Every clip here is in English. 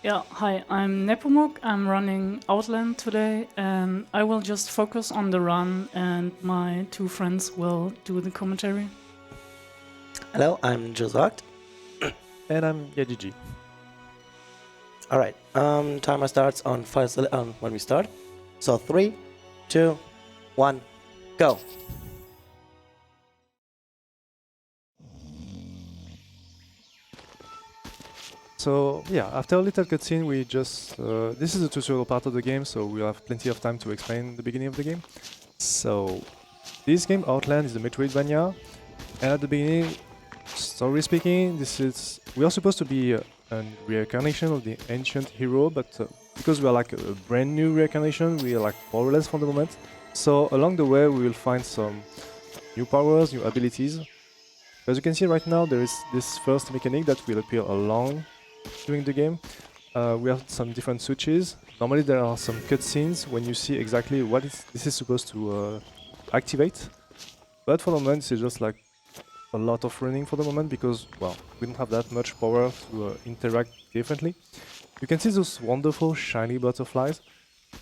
Yeah, hi, I'm Nepumuk. I'm running Outland today, and I will just focus on the run, and my two friends will do the commentary. Hello, I'm Josagt. And I'm Yajiji. All right, timer starts on when we start. So 3, 2, 1, go. So yeah, after a little cutscene, we just this is a tutorial part of the game, so we'll have plenty of time to explain the beginning of the game. So this game, Outland, is a Metroidvania, and at the beginning, story speaking, we are supposed to be a reincarnation of the ancient hero, but because we are like a brand new reincarnation, we are like powerless for the moment. So along the way, we will find some new powers, new abilities. As you can see right now, there is this first mechanic that will appear along during the game. We have some different switches. Normally there are some cutscenes when you see exactly what this is supposed to activate. But for the moment it's just like a lot of running for the moment because, well, we don't have that much power to interact differently. You can see those wonderful shiny butterflies.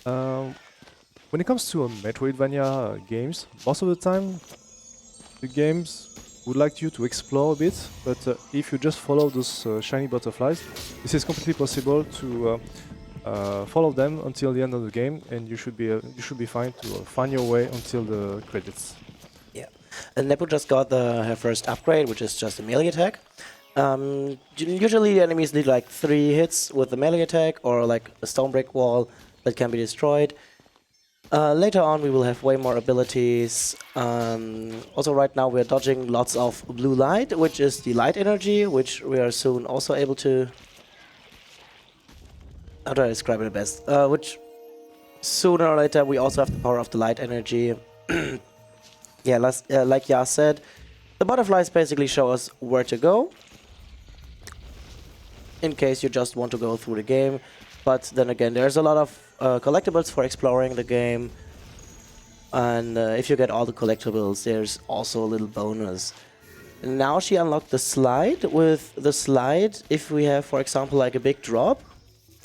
When it comes to Metroidvania games, most of the time the games would like you to explore a bit, but if you just follow those shiny butterflies, this is completely possible to follow them until the end of the game, and you should be fine to find your way until the credits. Yeah, and Nepu just got her first upgrade, which is just a melee attack. Usually enemies need like 3 hits with the melee attack or like a stone brick wall that can be destroyed. Later on we will have way more abilities. Also right now we're dodging lots of blue light, which is the light energy, which we are soon also able to... How do I describe it best? Which sooner or later we also have the power of the light energy. Yeah, like Yas said, the butterflies basically show us where to go, in case you just want to go through the game. But then again, there's a lot of collectibles for exploring the game, and if you get all the collectibles, there's also a little bonus. Now she unlocked the slide. With the slide, if we have, for example, like a big drop,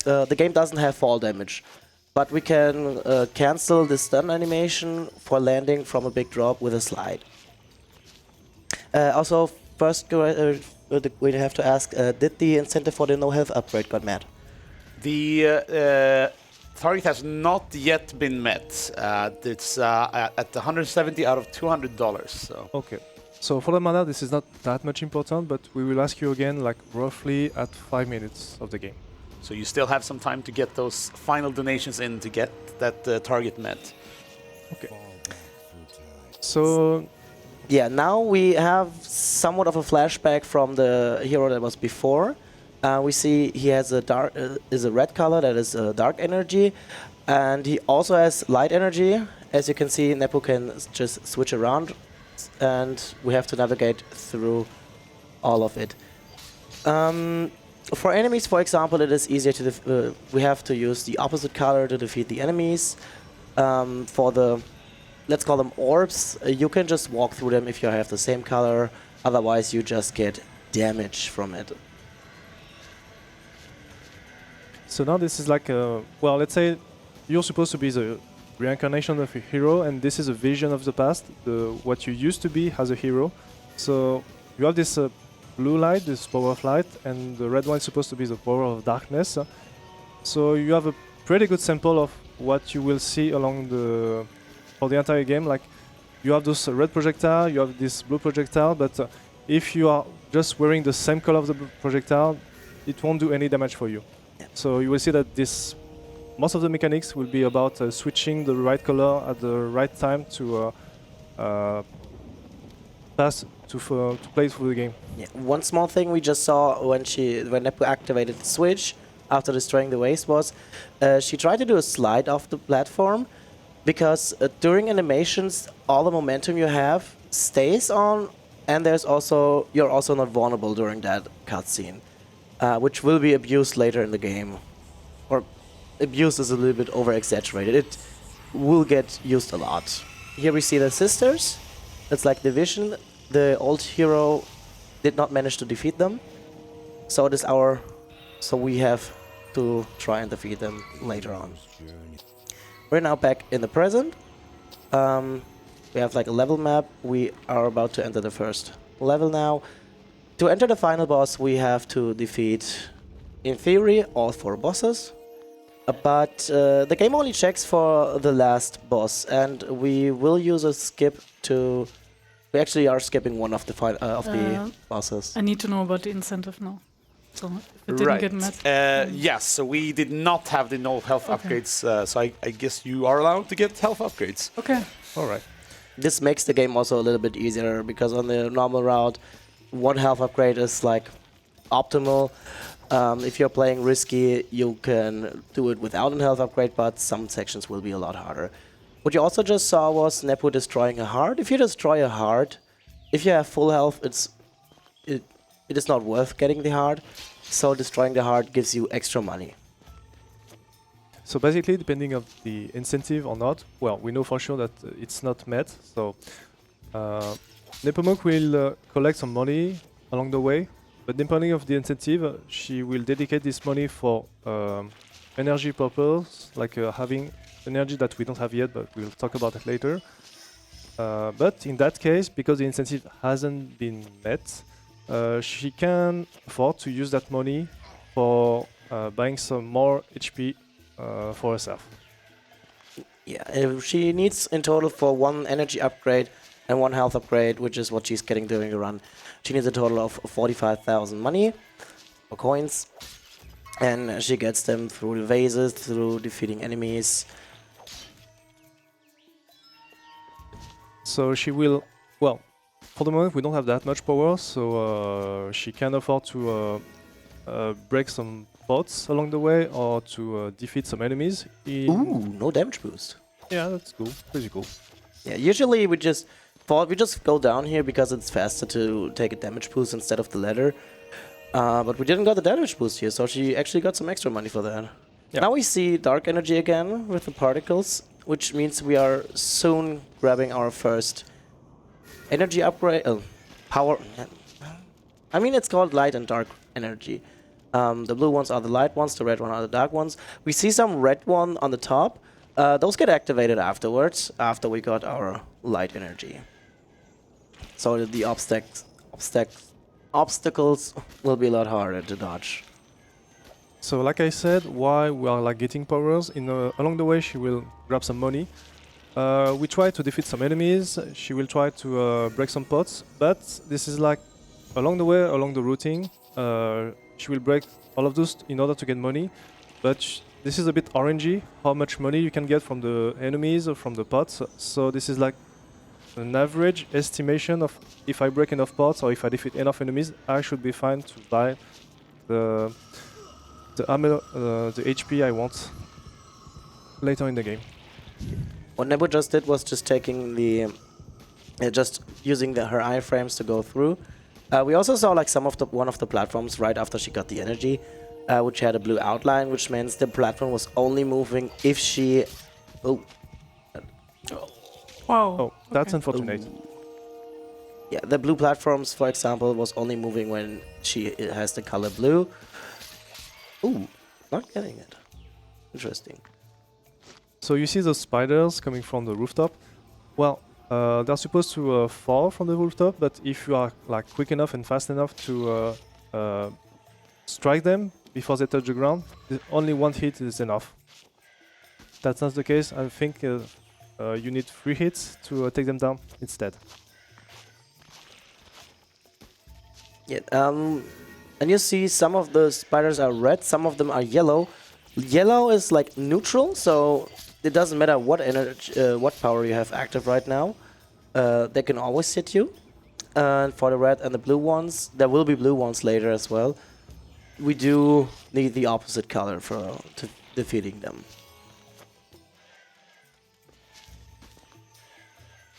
the game doesn't have fall damage, but we can cancel the stun animation for landing from a big drop with a slide. Also, first we have to ask, did the incentive for the no health upgrade got met? The target has not yet been met. It's at 170 out of $200. So. Okay. So for the mana, this is not that much important, but we will ask you again, like roughly at 5 minutes of the game. So you still have some time to get those final donations in to get that target met. Okay. So yeah, now we have somewhat of a flashback from the hero that was before. We see he has a red color, that is dark energy, and he also has light energy. As you can see, Nepu can just switch around, and we have to navigate through all of it. For enemies, for example, it is easier to we have to use the opposite color to defeat the enemies. For the, let's call them orbs, you can just walk through them if you have the same color, otherwise you just get damage from it. So now this is like a, well, let's say you're supposed to be the reincarnation of a hero, and this is a vision of the past, what you used to be as a hero. So you have this blue light, this power of light, and the red one is supposed to be the power of darkness. So you have a pretty good sample of what you will see along for the entire game. Like you have this red projectile, you have this blue projectile, but if you are just wearing the same color of the projectile, it won't do any damage for you. So you will see that most of the mechanics will be about switching the right color at the right time to play through the game. Yeah. One small thing we just saw when Nepu activated the switch after destroying the waste was she tried to do a slide off the platform, because during animations all the momentum you have stays on, and you're also not vulnerable during that cutscene. Which will be abused later in the game. Or abuse is a little bit over-exaggerated. It will get used a lot. Here we see the sisters. It's like division. The old hero did not manage to defeat them. So we have to try and defeat them later on. We're now back in the present. We have like a level map. We are about to enter the first level now. To enter the final boss, we have to defeat, in theory, all 4 bosses. But the game only checks for the last boss, and we will use a skip to... We actually are skipping one of the bosses. I need to know about the incentive now. So if it didn't get met. Yes, so we did not have the no health upgrades, so I guess you are allowed to get health upgrades. Okay. All right. This makes the game also a little bit easier, because on the normal route, 1 health upgrade is like optimal. If you're playing risky, you can do it without a health upgrade, but some sections will be a lot harder. What you also just saw was Nepu destroying a heart. If you destroy a heart, if you have full health, it is not worth getting the heart. So destroying the heart gives you extra money. So basically, depending on the incentive or not, well, we know for sure that it's not met. So Nepumuk will collect some money along the way, but depending on the incentive, she will dedicate this money for energy purpose, like having energy that we don't have yet, but we'll talk about it later. But in that case, because the incentive hasn't been met, she can afford to use that money for buying some more HP for herself. Yeah, she needs in total for 1 energy upgrade and 1 health upgrade, which is what she's getting during the run. She needs a total of 45,000 money or coins, and she gets them through the vases, through defeating enemies. So she will, well, for the moment we don't have that much power, so she can afford to break some pots along the way or to defeat some enemies. Ooh, no damage boost. Yeah, that's cool, pretty cool. Yeah, usually we just go down here because it's faster to take a damage boost instead of the ladder. But we didn't got the damage boost here, so she actually got some extra money for that. Yeah. Now we see dark energy again with the particles, which means we are soon grabbing our first energy upgrade. Power. I mean, it's called light and dark energy. The blue ones are the light ones, the red ones are the dark ones. We see some red one on the top. Those get activated afterwards, after we got our light energy. So the obstacles will be a lot harder to dodge. So like I said, while we are like getting powers, along the way she will grab some money. We try to defeat some enemies, she will try to break some pots, but this is like along the way, along the routing, she will break all of those in order to get money, but this is a bit orangey, how much money you can get from the enemies or from the pots, so this is like an average estimation of if I break enough pots or if I defeat enough enemies, I should be fine to buy the armor, the HP I want later in the game. What Nebu just did was just taking the, just using her iframes to go through. We also saw like one of the platforms right after she got the energy, which had a blue outline, which means the platform was only moving if she. Oh. Wow. Oh, that's okay. unfortunate. Yeah, the blue platforms, for example, was only moving when she has the color blue. Ooh, not getting it. Interesting. So you see those spiders coming from the rooftop. Well, they're supposed to fall from the rooftop, but if you are like quick enough and fast enough to strike them before they touch the ground, only 1 hit is enough. That's not the case. I think you need 3 hits to take them down instead. Yeah, and you see some of the spiders are red, some of them are yellow. Yellow is like neutral, so it doesn't matter what energy, what power you have active right now. They can always hit you. And for the red and the blue ones, there will be blue ones later as well. We do need the opposite color for defeating them.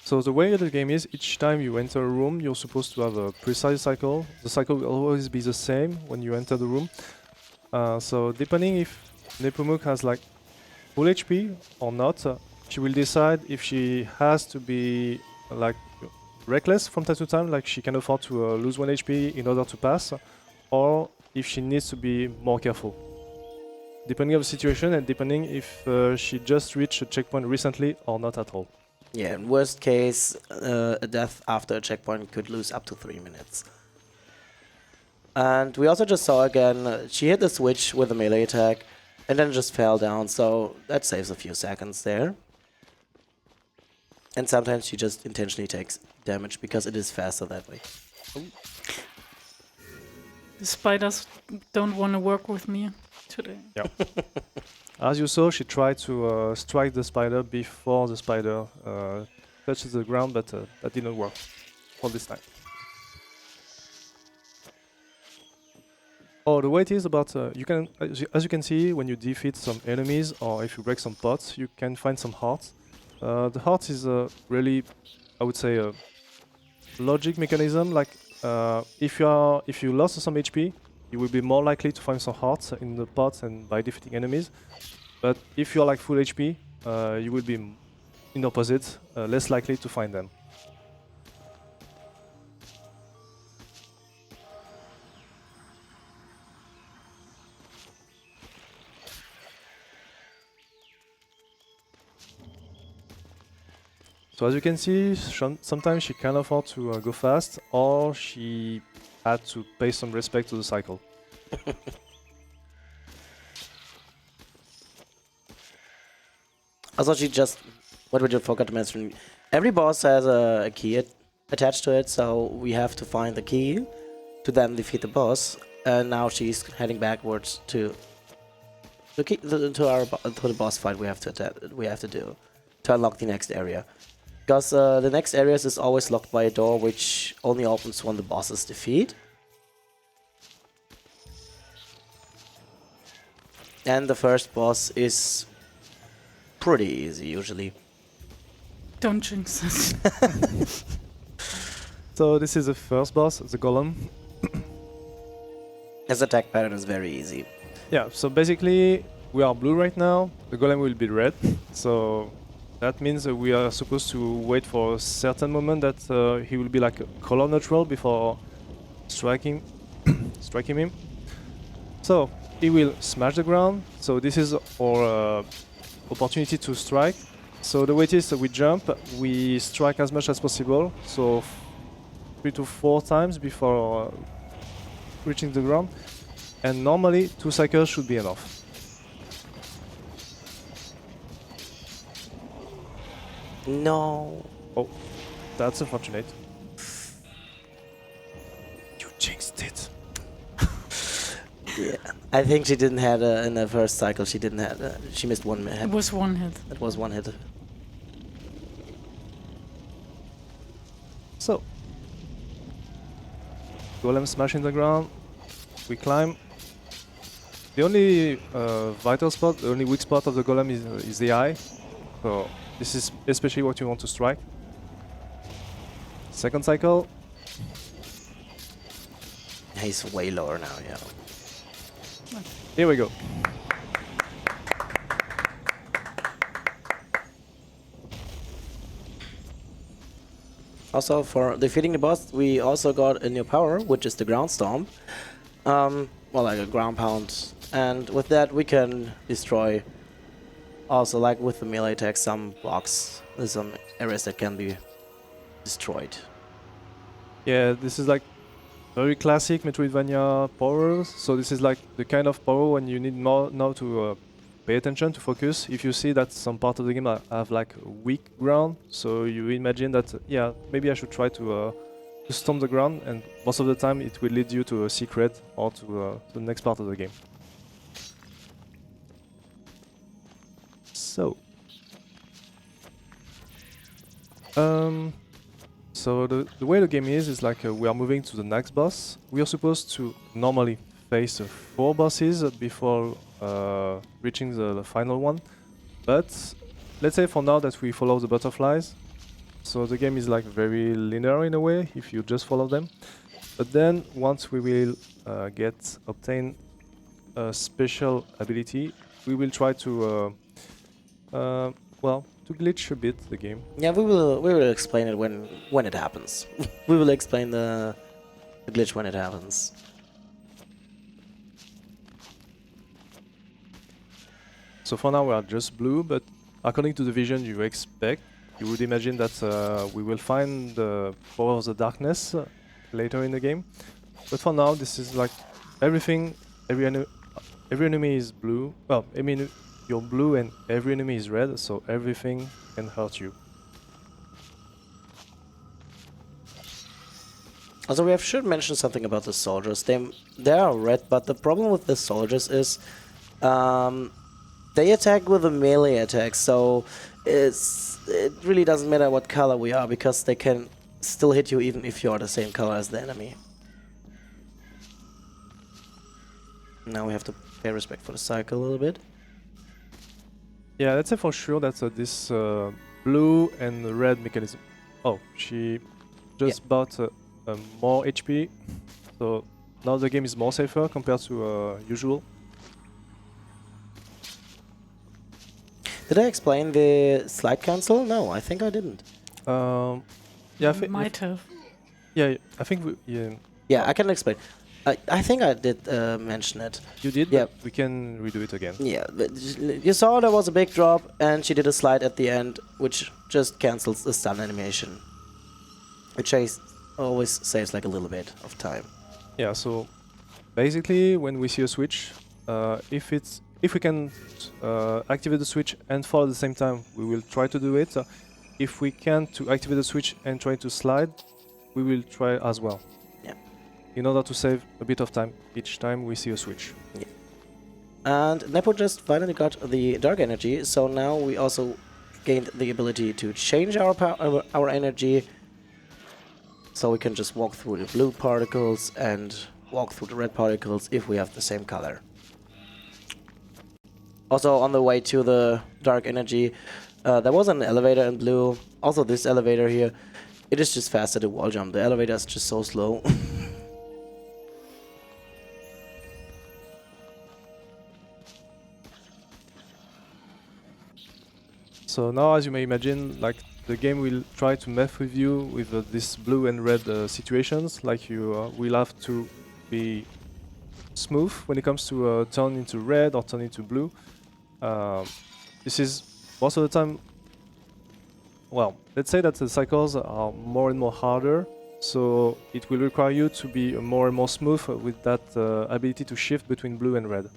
So the way the game is, each time you enter a room, you're supposed to have a precise cycle. The cycle will always be the same when you enter the room. So depending if Nepumuk has like full HP or not, she will decide if she has to be like reckless from time to time, like she can afford to lose 1 HP in order to pass, or if she needs to be more careful. depending on the situation and depending if she just reached a checkpoint recently or not at all. Yeah, in worst case, a death after a checkpoint could lose up to 3 minutes. And we also just saw again, she hit the switch with a melee attack and then just fell down, so that saves a few seconds there. And sometimes she just intentionally takes damage because it is faster that way. The spiders don't want to work with me today. Yeah. As you saw, she tried to strike the spider before the spider touches the ground, but that didn't work for this time. Oh, the way it is about you can, as you can see, when you defeat some enemies or if you break some pots, you can find some hearts. The heart is really, I would say, a logic mechanism. Like if you lost some HP, you will be more likely to find some hearts in the pots and by defeating enemies. But if you're like full HP, you will be in opposite, less likely to find them. So as you can see, sometimes she can afford to go fast, or she had to pay some respect to the cycle. Also, she just, what we just forgot to mention, every boss has a key attached to it, so we have to find the key to then defeat the boss. And now she's heading backwards to the boss fight we have to do to unlock the next area. Because the next areas is always locked by a door which only opens when the boss is defeated. And the first boss is pretty easy usually. Don't jinx it. So this is the first boss, the golem. His attack pattern is very easy. Yeah, so basically we are blue right now, the golem will be red. So that means we are supposed to wait for a certain moment that he will be like color neutral before striking him. So he will smash the ground. So this is our opportunity to strike. So the way it is, we jump, we strike as much as possible. So 3 to 4 times before reaching the ground. And normally 2 cycles should be enough. No. Oh, that's unfortunate. You jinxed it. Yeah, I think she didn't have in the first cycle. She didn't have. She missed one hit. It was one hit. It was one hit. So, golem smashing the ground. We climb. The only vital spot, the only weak spot of the golem is the eye. So this is especially what you want to strike. Second cycle. He's way lower now. Yeah. Here we go. Also, for defeating the boss, we also got a new power, which is the ground stomp. Well, like a ground pound. And with that, we can destroy, also like with the melee attack, some blocks. There's some areas that can be destroyed. Yeah, this is like very classic Metroidvania powers. So this is like the kind of power when you need more now to pay attention, to focus. If you see that some part of the game have like weak ground, so you imagine that, yeah, maybe I should try to stomp the ground, and most of the time it will lead you to a secret or to the next part of the game. So, so the way the game is like we are moving to the next boss. We are supposed to normally face 4 bosses before reaching the final one. But let's say for now that we follow the butterflies. So the game is like very linear in a way if you just follow them. But then once we will obtain a special ability, we will try to well, to glitch a bit the game. Yeah, we will explain it when it happens. We will explain the glitch when it happens. So for now we are just blue, but according to the vision you expect, you would imagine that we will find the power of the darkness later in the game. But for now, this is like everything. Every enemy is blue. Well, I mean, you're blue and every enemy is red, so everything can hurt you. Also, we should mention something about the soldiers. They are red, but the problem with the soldiers is they attack with a melee attack, so it really doesn't matter what color we are, because they can still hit you even if you are the same color as the enemy. Now we have to pay respect for the cycle a little bit. Yeah, let's say for sure that this blue and red mechanism. Oh, she just bought more HP, so now the game is more safer compared to usual. Did I explain the slide cancel? No, I think I didn't. Yeah, Might have. yeah, I think Yeah, I can explain. I think I did mention it. you did. Yeah. But we can redo it again. Yeah, but you saw there was a big drop, and she did a slide at the end, which just cancels the stun animation. Which always saves like a little bit of time. Yeah, so basically when we see a switch, if we can activate the switch and fall at the same time, we will try to do it. If we can to activate the switch and try to slide, we will try as well. Yeah. In order to save a bit of time each time we see a switch. Yeah. And Nepo just finally got the dark energy, so now we also gained the ability to change our energy. So we can just walk through the blue particles and walk through the red particles if we have the same color. Also, on the way to the dark energy, there was an elevator in blue. Also, this elevator here, it is just faster to wall jump. The elevator is just so slow. So now, as you may imagine, like the game will try to mess with you with this blue and red situations. Like you will have to be smooth when it comes to turn into red or turn into blue. This is most of the time. Well, let's say that the cycles are more and more harder, so it will require you to be more and more smooth with that ability to shift between blue and red.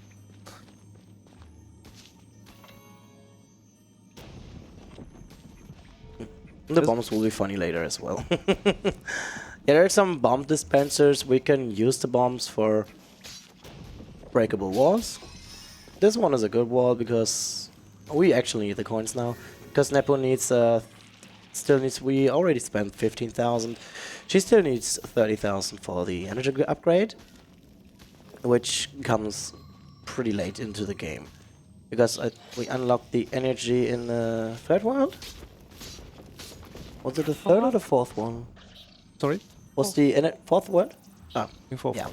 The bombs will be funny later as well. Yeah, there are some bomb dispensers. We can use the bombs for breakable walls. This one is a good wall because we actually need the coins now. Because Nepo needs, we already spent 15,000. She still needs 30,000 for the energy upgrade, which comes pretty late into the game. Because we unlocked the energy in the third world? Was it the third or the fourth one? Sorry? Was the fourth world? Ah, In fourth. yeah.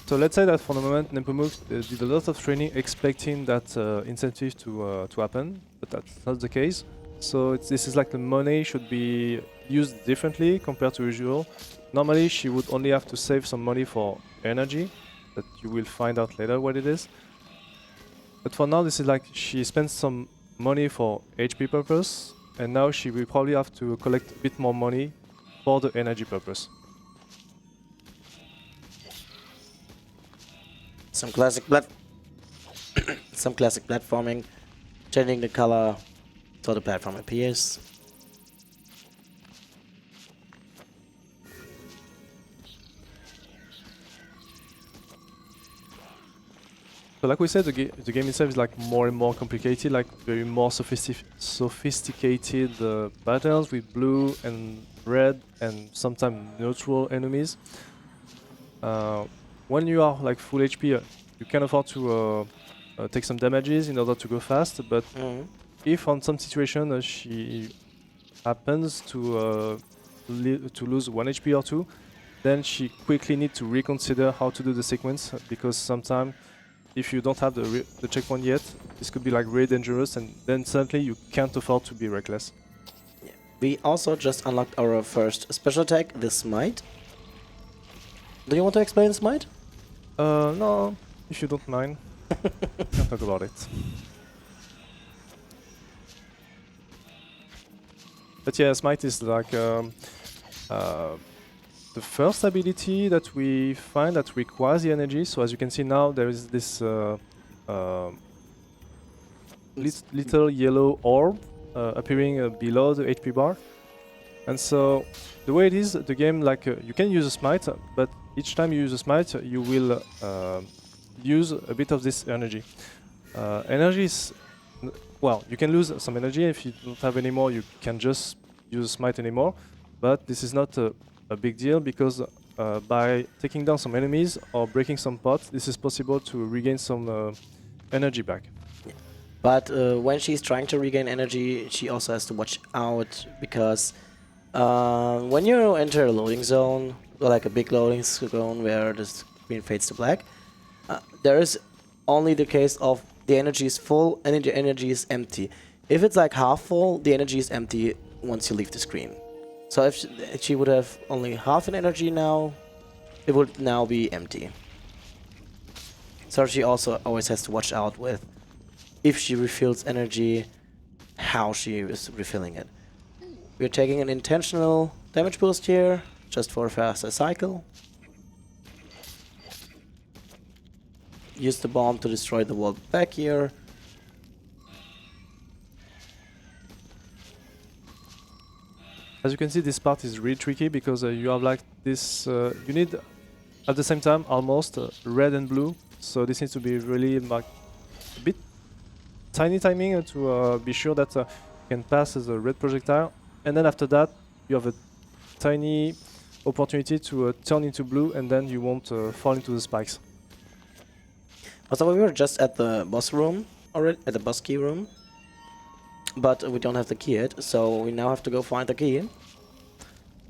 So let's say that for the moment Nepumuk did a lot of training expecting that incentive to happen, but that's not the case. So this is like the money should be used differently compared to usual. Normally she would only have to save some money for energy, but you will find out later what it is. But for now this is like she spends some money for HP purpose, and now she will probably have to collect a bit more money for the energy purpose. Some classic platforming, changing the color so the platform appears. So like we said, the game itself is like more and more complicated, like very more sophisticated battles with blue and red and sometimes neutral enemies. When you are like full HP, you can afford to take some damages in order to go fast, but if on some situation she happens to lose 1 HP or 2, then she quickly needs to reconsider how to do the sequence, because sometimes if you don't have the checkpoint yet, this could be like really dangerous, and then suddenly you can't afford to be reckless. Yeah. We also just unlocked our first special attack, the Smite. Do you want to explain Smite? No, if you don't mind. Can't talk about it. But yeah, Smite is like the first ability that we find that requires the energy. So as you can see now, there is this little yellow orb appearing below the HP bar. And so the way it is, the game, like you can use a smite, but each time you use a smite, you will use a bit of this energy. Energy is, well, you can lose some energy. If you don't have any more, you can just use a smite anymore. But this is not a big deal because by taking down some enemies or breaking some pots, this is possible to regain some energy back. But when she's trying to regain energy, she also has to watch out because when you enter a loading zone, or like a big loading zone where the screen fades to black, there is only the case of the energy is full and the energy is empty. If it's like half full, the energy is empty once you leave the screen. So if she would have only half an energy now, it would now be empty. So she also always has to watch out with if she refills energy, how she is refilling it. We're taking an intentional damage boost here, just for a faster cycle. Use the bomb to destroy the wall back here. As you can see, this part is really tricky because you have like this, you need at the same time almost red and blue. So this needs to be really like a bit tiny timing to be sure that you can pass as a red projectile. And then after that, you have a tiny opportunity to turn into blue, and then you won't fall into the spikes. Also, we were just at the boss room already, at the boss key room. But we don't have the key yet, so we now have to go find the key.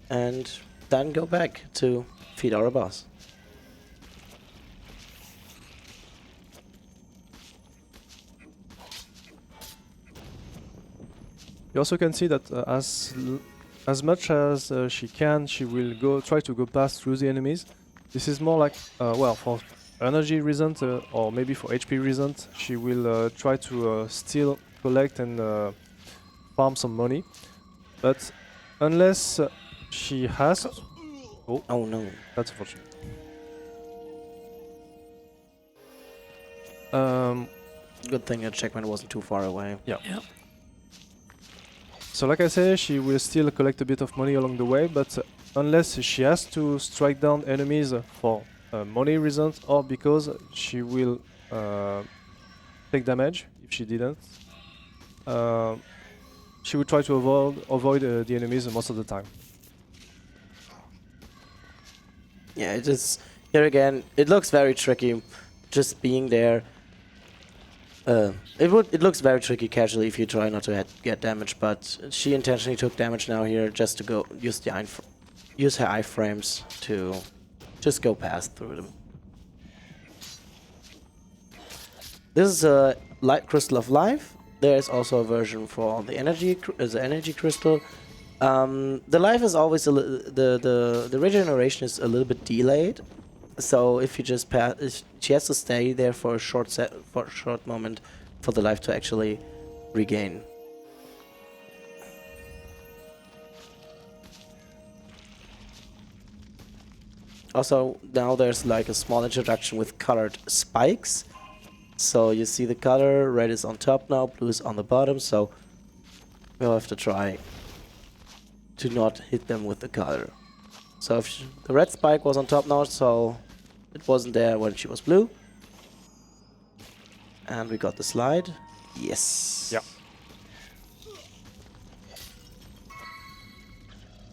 And then go back to feed our boss. You also can see that as much as she can, she will try to go past through the enemies. This is more like, well, for energy reasons or maybe for HP reasons, she will try to still collect and farm some money. But unless she has... Oh no. That's unfortunate. Good thing that checkpoint wasn't too far away. Yeah. Yep. So like I say, she will still collect a bit of money along the way, but unless she has to strike down enemies for money reasons or because she will take damage if she didn't, she will try to avoid the enemies most of the time. Yeah, it is. Here again, it looks very tricky just being there. It looks very tricky casually if you try not to get damage, but she intentionally took damage now here just to go use her iframes to just go past through them. This is a light crystal of life. There is also a version for the energy crystal. The life is always the regeneration is a little bit delayed. So if you just pass, she has to stay there for a short moment for the life to actually regain. Also, now there's like a small introduction with colored spikes. So you see the color, red is on top now, blue is on the bottom, so we'll have to try to not hit them with the color. So if the red spike was on top now, so it wasn't there when she was blue. And we got the slide. Yes. Yeah.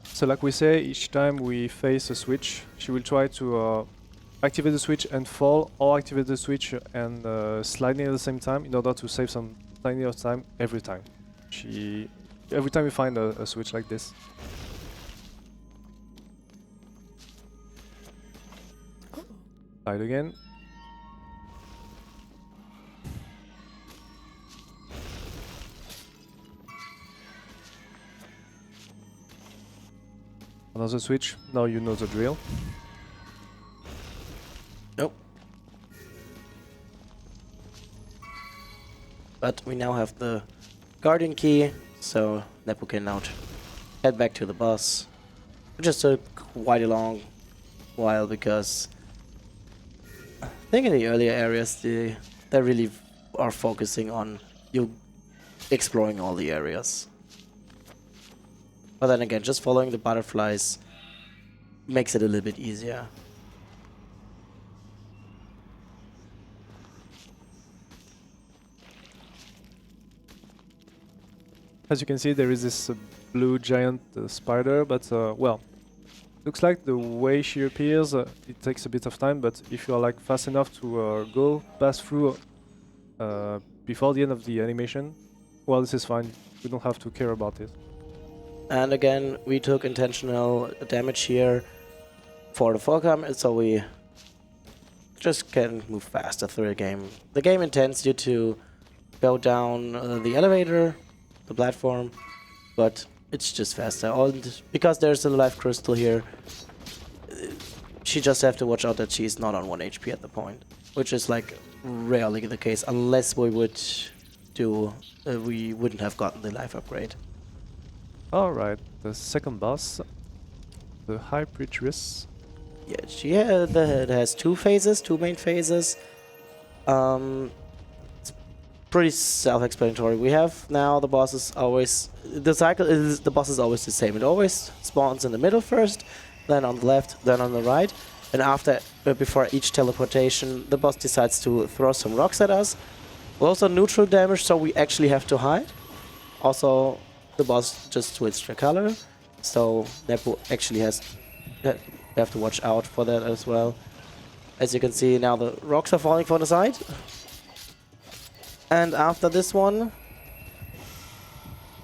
So like we say, each time we face a switch, she will try to activate the switch and fall, or activate the switch and sliding at the same time in order to save some tiny of time every time. Every time we find a switch like this. Slide again. Another switch. Now you know the drill. Nope. But we now have the Guardian key, so Nepu can now head back to the boss. It just took quite a long while because I think in the earlier areas they really are focusing on you exploring all the areas. But then again, just following the butterflies makes it a little bit easier. As you can see, there is this blue giant spider, but well, looks like the way she appears, it takes a bit of time, but if you are like fast enough to pass through before the end of the animation, well, this is fine. We don't have to care about it. And again, we took intentional damage here for the Volcom, so we just can move faster through the game. The game intends you to go down the elevator, the platform, but it's just faster. And because there's a life crystal here, she just have to watch out that she's not on 1 HP at the point, which is like rarely the case unless we would do we wouldn't have gotten the life upgrade. Alright, the second boss, the High Preacheress. Yeah, she has two main phases. It's pretty self-explanatory. We have now the boss is always the boss is always the same. It always spawns in the middle first, then on the left, then on the right, and after before each teleportation, the boss decides to throw some rocks at us. Also neutral damage, so we actually have to hide. Also, the boss just switched the color, so Nepu actually has have to watch out for that as well. As you can see, now the rocks are falling from the side. And after this one,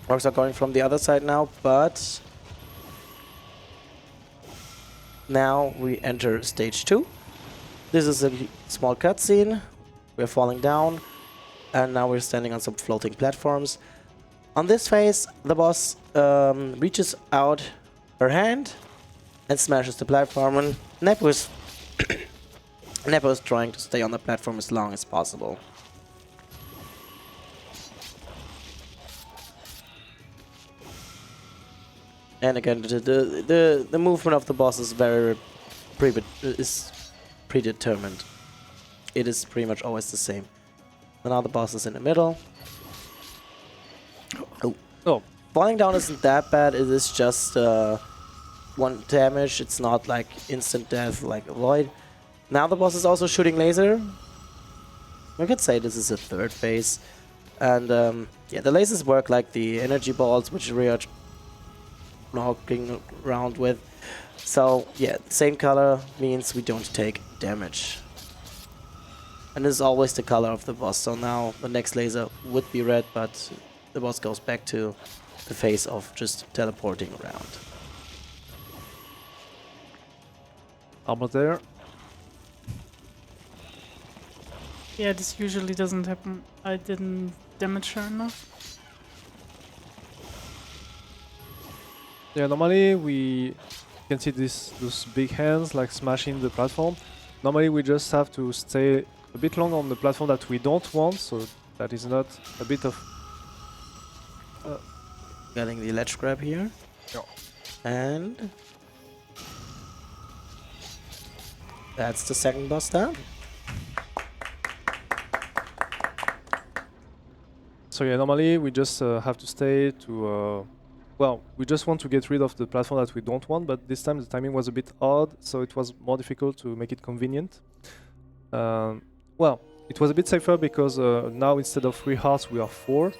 rocks are going from the other side now, but now we enter stage 2. This is a small cutscene. We're falling down, and now we're standing on some floating platforms. On this phase, the boss reaches out her hand and smashes the platform, and Nepu is trying to stay on the platform as long as possible. And again, the movement of the boss is predetermined. It is pretty much always the same. And now the boss is in the middle. Oh. Falling down isn't that bad. It is just 1 damage. It's not like instant death like Avoid. Now the boss is also shooting laser. We could say this is a third phase. And yeah, the lasers work like the energy balls, which we are knocking around with. So yeah, same color means we don't take damage. And this is always the color of the boss. So now the next laser would be red, but the boss goes back to the phase of just teleporting around. Almost there. Yeah, this usually doesn't happen. I didn't damage her enough. Yeah, normally we can see those big hands like smashing the platform. Normally we just have to stay a bit long on the platform that we don't want, so that is not a bit of... Getting the ledge grab here. Yeah. And that's the second boss down. So yeah, normally we just have to stay to... well, we just want to get rid of the platform that we don't want, but this time the timing was a bit odd, so it was more difficult to make it convenient. Well, it was a bit safer because now instead of 3 hearts we are 4.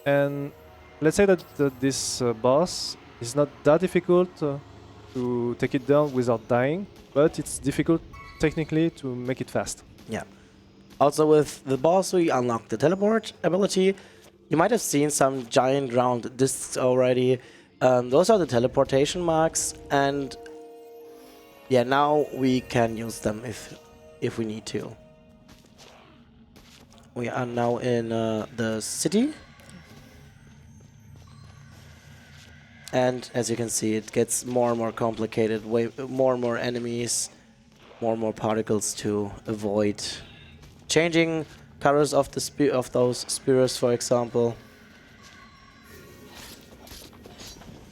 And let's say that this boss is not that difficult to take it down without dying, but it's difficult technically to make it fast. Yeah. Also with the boss we unlocked the teleport ability. You might have seen some giant round discs already. Those are the teleportation marks, and yeah, now we can use them if we need to. We are now in the city. And as you can see, it gets more and more complicated, more and more enemies, more and more particles to avoid. Changing colors of the of those spears, for example.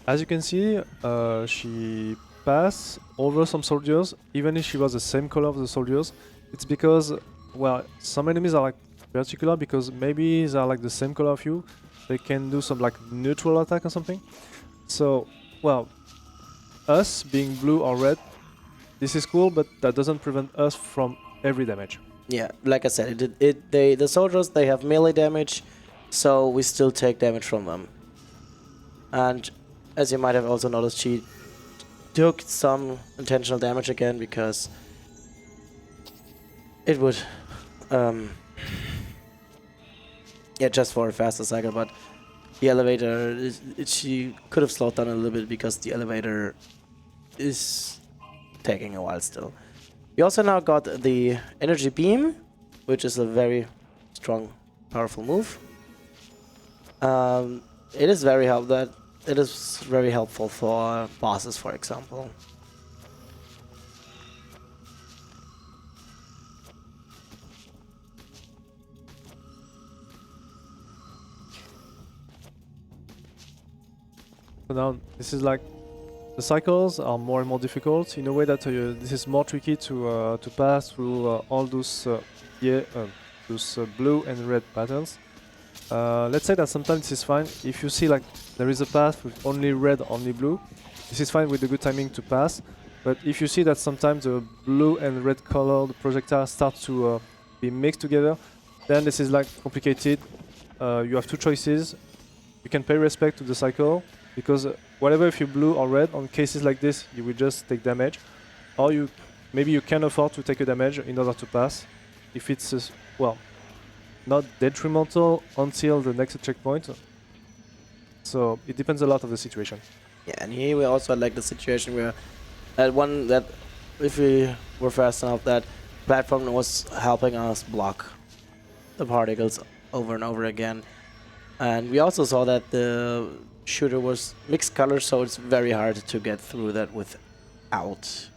As you can see, she passed over some soldiers, even if she was the same color of the soldiers. It's because, well, some enemies are like particular because maybe they are like the same color of you. They can do some like neutral attack or something. So, well, us being blue or red, this is cool, but that doesn't prevent us from every damage. Yeah, like I said, the soldiers, they have melee damage, so we still take damage from them. And as you might have also noticed, she took some intentional damage again because it would, yeah, just for a faster cycle, but the elevator, she could have slowed down a little bit because the elevator is taking a while still. We also now got the energy beam, which is a very strong, powerful move. It is very helpful for bosses, for example. So now this is like the cycles are more and more difficult in a way that this is more tricky to pass through all those blue and red patterns. Let's say that sometimes this is fine if you see like there is a path with only red, only blue. This is fine with the good timing to pass. But if you see that sometimes the blue and red colored projectiles start to be mixed together, then this is like complicated. You have two choices. You can pay respect to the cycle because whatever if you blue or red on cases like this, you will just take damage, or maybe you can afford to take a damage in order to pass. If it's well, not detrimental until the next checkpoint. So it depends a lot of the situation. Yeah, and here we also had like the situation where that if we were fast enough, that platform was helping us block the particles over and over again. And we also saw that the shooter was mixed colors, so it's very hard to get through that without.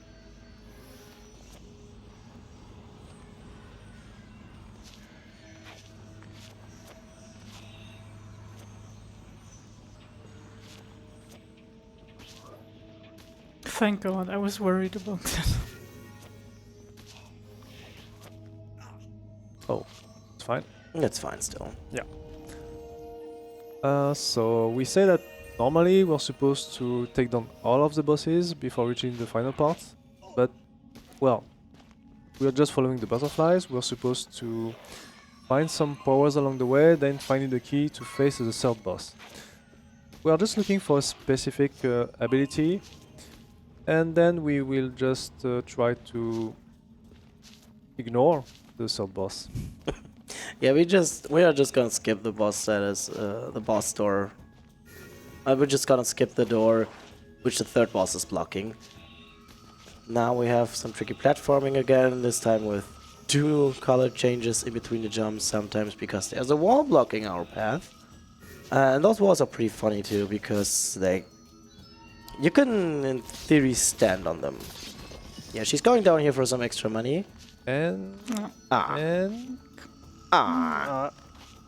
Thank God, I was worried about that. Oh, it's fine. That's fine still. Yeah. So we say that normally we're supposed to take down all of the bosses before reaching the final part, but well, we are just following the butterflies. We're supposed to find some powers along the way, then finding the key to face the third boss. We are just looking for a specific ability, and then we will just try to ignore the third boss. Yeah, we are just gonna skip the boss status, the boss door. We're just gonna skip the door, which the third boss is blocking. Now we have some tricky platforming again, this time with two color changes in between the jumps, sometimes because there's a wall blocking our path. And those walls are pretty funny too, because you can, in theory, stand on them. Yeah, she's going down here for some extra money. And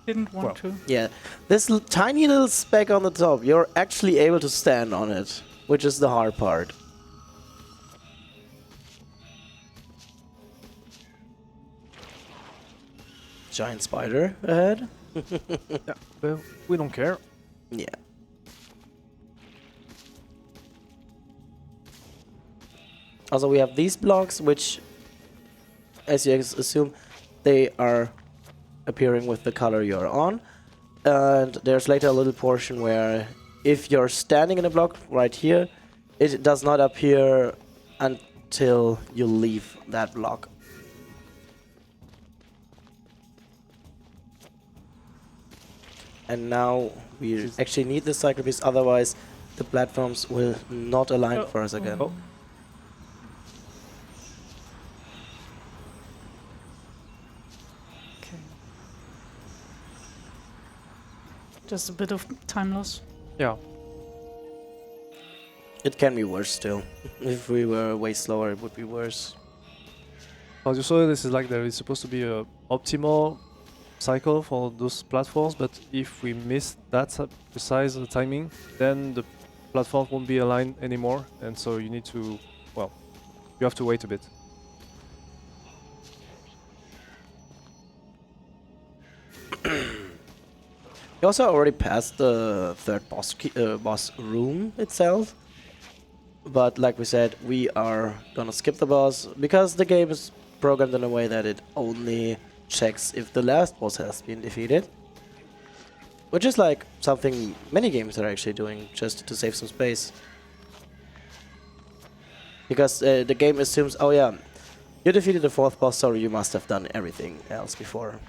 Didn't want to. Yeah, this tiny little speck on the top, you're actually able to stand on it, which is the hard part. Giant spider ahead. yeah, but we don't care. Yeah. Also, we have these blocks, which, as you assume, they are appearing with the color you're on. And there's later a little portion where if you're standing in a block right here, it does not appear until you leave that block. And now we actually need the cycle piece, otherwise the platforms will not align for us again. Oh. Okay. Just a bit of time loss. Yeah. It can be worse still. If we were way slower, it would be worse. As you saw, this is like there is supposed to be a optimal cycle for those platforms, but if we miss that precise timing, then the platform won't be aligned anymore, and so you need to, well, you have to wait a bit. We also already passed the third boss room itself. But like we said, we are gonna skip the boss because the game is programmed in a way that it only checks if the last boss has been defeated. Which is like something many games are actually doing just to save some space. Because the game assumes, oh yeah, you defeated the fourth boss, so you must have done everything else before.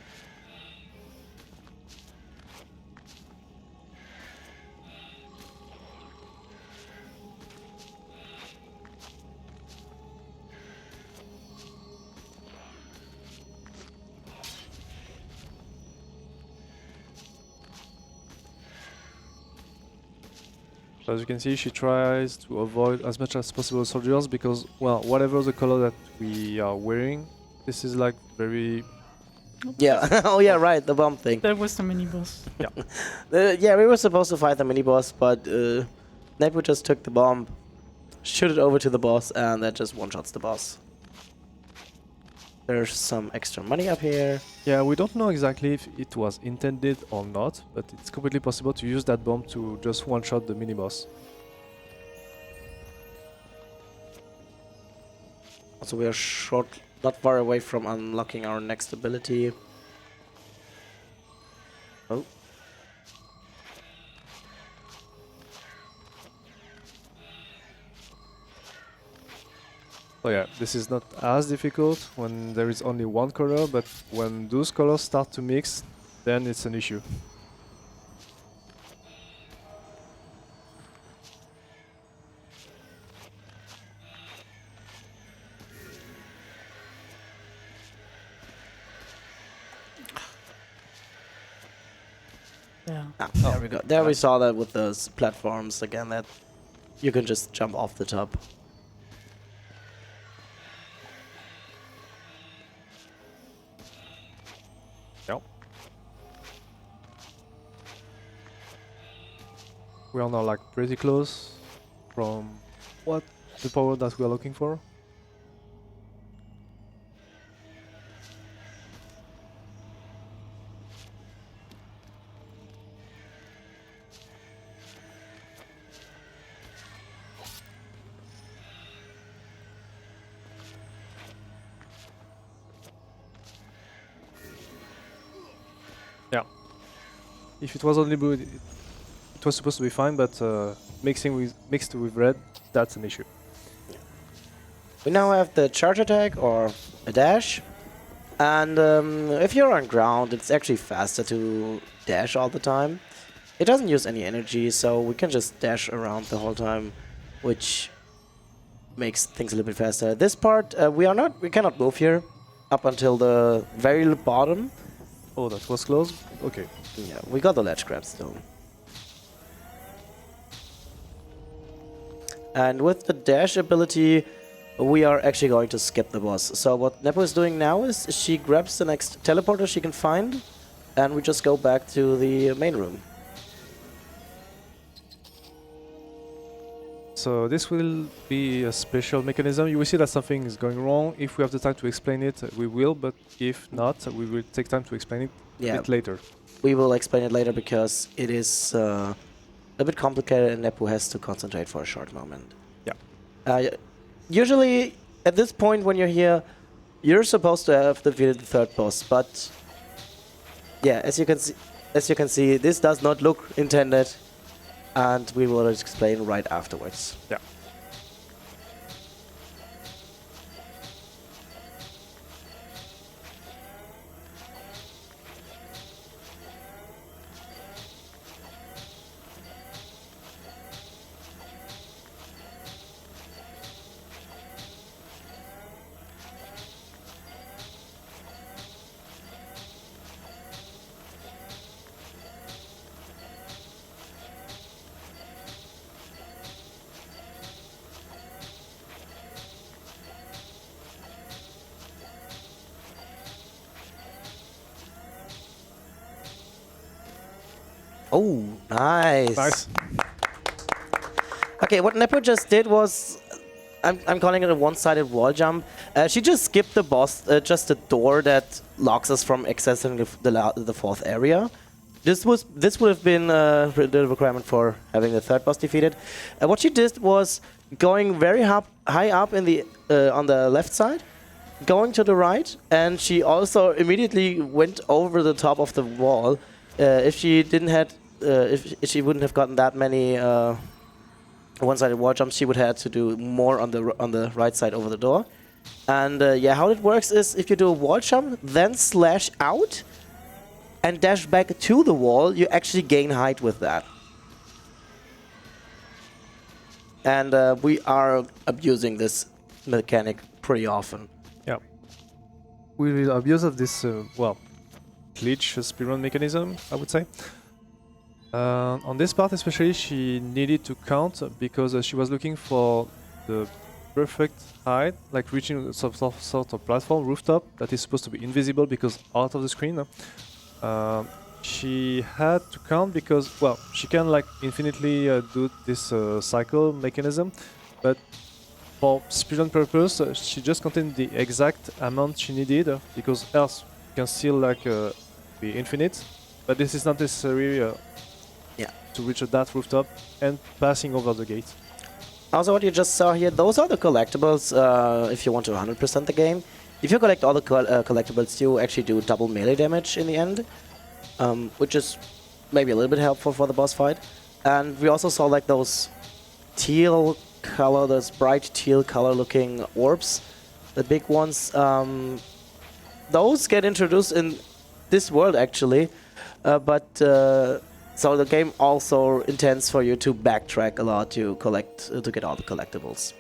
So as you can see, she tries to avoid as much as possible soldiers because, well, whatever the color that we are wearing, this is like very... Yeah, oh yeah, right, the bomb thing. That was the mini boss. Yeah, we were supposed to fight the mini boss, but Nepu just took the bomb, shoot it over to the boss, and that just one-shots the boss. There's some extra money up here. Yeah, we don't know exactly if it was intended or not, but it's completely possible to use that bomb to just one-shot the mini-boss. Also, we are short, not far away from unlocking our next ability. Oh. So yeah, this is not as difficult when there is only one color, but when those colors start to mix, then it's an issue. Yeah. Ah, there we go. There we saw that with those platforms again, that you can just jump off the top. Yep. We are now like pretty close from what the power that we are looking for. Yeah. If it was only blue, it was supposed to be fine, but mixed with red, that's an issue. We now have the charge attack or a dash. And if you're on ground, it's actually faster to dash all the time. It doesn't use any energy, so we can just dash around the whole time, which makes things a little bit faster. This part, we cannot move here up until the very bottom. Oh, that was close. Okay. Yeah, we got the ledge grab still. And with the dash ability, we are actually going to skip the boss. So what Nepo is doing now is she grabs the next teleporter she can find, and we just go back to the main room. So this will be a special mechanism. You will see that something is going wrong. If we have the time to explain it, we will, but if not, we will take time to explain it a bit later. We will explain it later because it is a bit complicated and Nepo has to concentrate for a short moment. Yeah. Usually, at this point when you're here, you're supposed to have defeated the third boss, but yeah, as you can see, this does not look intended, and we will explain right afterwards. Yeah. Oh, nice. Nice. Okay, what Nepo just did was, I'm calling it a one-sided wall jump. She just skipped the boss, just the door that locks us from accessing the fourth area. This would have been the requirement for having the third boss defeated. What she did was going very high up in the on the left side, going to the right, and she also immediately went over the top of the wall. If she didn't had, if she wouldn't have gotten that many one-sided wall jumps, she would have to do more on the right side over the door. And yeah, how it works is if you do a wall jump, then slash out and dash back to the wall, you actually gain height with that. And we are abusing this mechanic pretty often. Yeah. We will abuse of this, well, glitch speedrun mechanism, I would say. On this part especially, she needed to count because she was looking for the perfect height, like reaching some sort of platform, rooftop, that is supposed to be invisible because out of the screen. She had to count because, well, she can like infinitely do this cycle mechanism, but for speedrun purpose, she just counted the exact amount she needed because else you can still like be infinite, but this is not necessary to reach that rooftop and passing over the gate. Also, what you just saw here, those are the collectibles if you want to 100% the game. If you collect all the collectibles, you actually do double melee damage in the end, which is maybe a little bit helpful for the boss fight. And we also saw like those teal color, those bright teal color looking orbs, the big ones. Those get introduced in this world actually, so the game also intends for you to backtrack a lot to collect to get all the collectibles.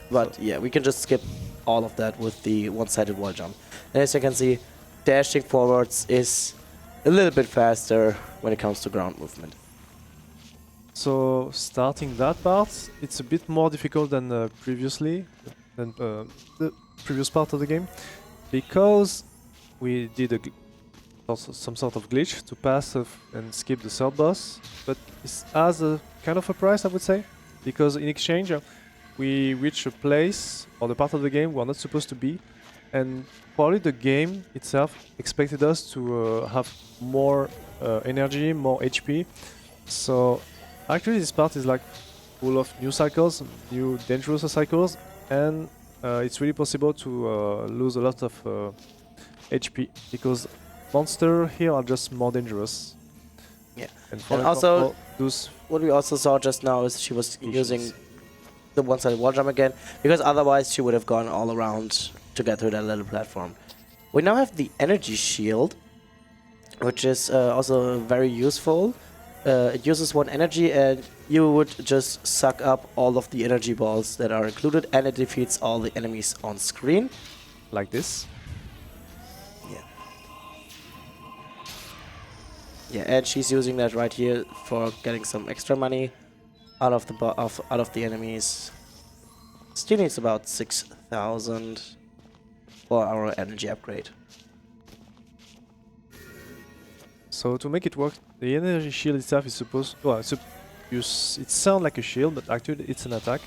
But yeah, we can just skip all of that with the one-sided wall jump. And as you can see, dashing forwards is a little bit faster when it comes to ground movement. So starting that part, it's a bit more difficult than previously, than the previous part of the game, because we did also some sort of glitch to pass and skip the third boss, but it has a kind of a price, I would say, because in exchange we reach a place or the part of the game we're not supposed to be, and probably the game itself expected us to have more energy, more HP. So actually this part is like full of new cycles, new dangerous cycles, and it's really possible to lose a lot of HP because monsters here are just more dangerous. Yeah, and also those what we also saw just now is she was using the one-sided wall jump again, because otherwise she would have gone all around to get to that little platform. We now have the energy shield, which is also very useful. It uses one energy and you would just suck up all of the energy balls that are included, and it defeats all the enemies on screen. like this. Yeah, and she's using that right here for getting some extra money out of the enemies. Still needs about 6,000 for our energy upgrade. So to make it work, the energy shield itself is supposed, well, it sounds like a shield, but actually it's an attack,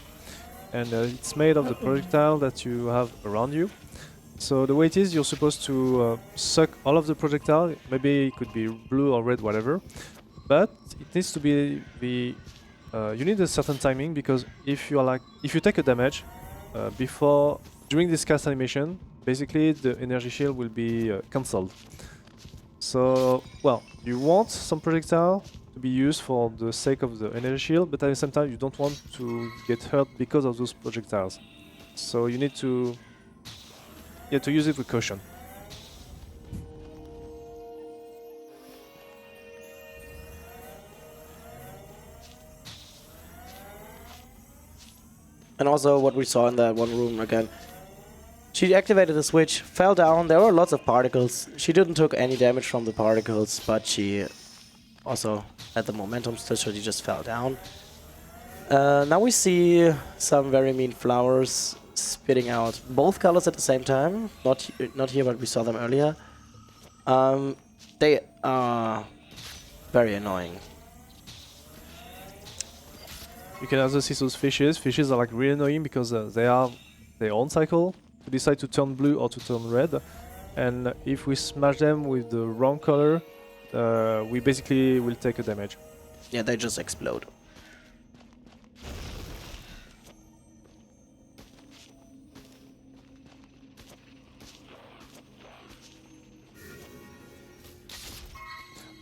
and it's made of the projectile that you have around you. So the way it is, you're supposed to suck all of the projectile. Maybe it could be blue or red, whatever. But it needs to be you need a certain timing, because if you take a damage during this cast animation, basically the energy shield will be cancelled. So well, you want some projectile to be used for the sake of the energy shield, but at the same time you don't want to get hurt because of those projectiles. So you need to use it with caution. And also what we saw in that one room again, she activated the switch, fell down, there were lots of particles. She didn't took any damage from the particles, but she also had the momentum still, so she just fell down. Now we see some very mean flowers spitting out both colors at the same time. Not here, but we saw them earlier. They are Very annoying. You can also see those fishes. Fishes are like really annoying because they have their own cycle to decide to turn blue or to turn red. And if we smash them with the wrong color, we basically will take a damage. Yeah, they just explode.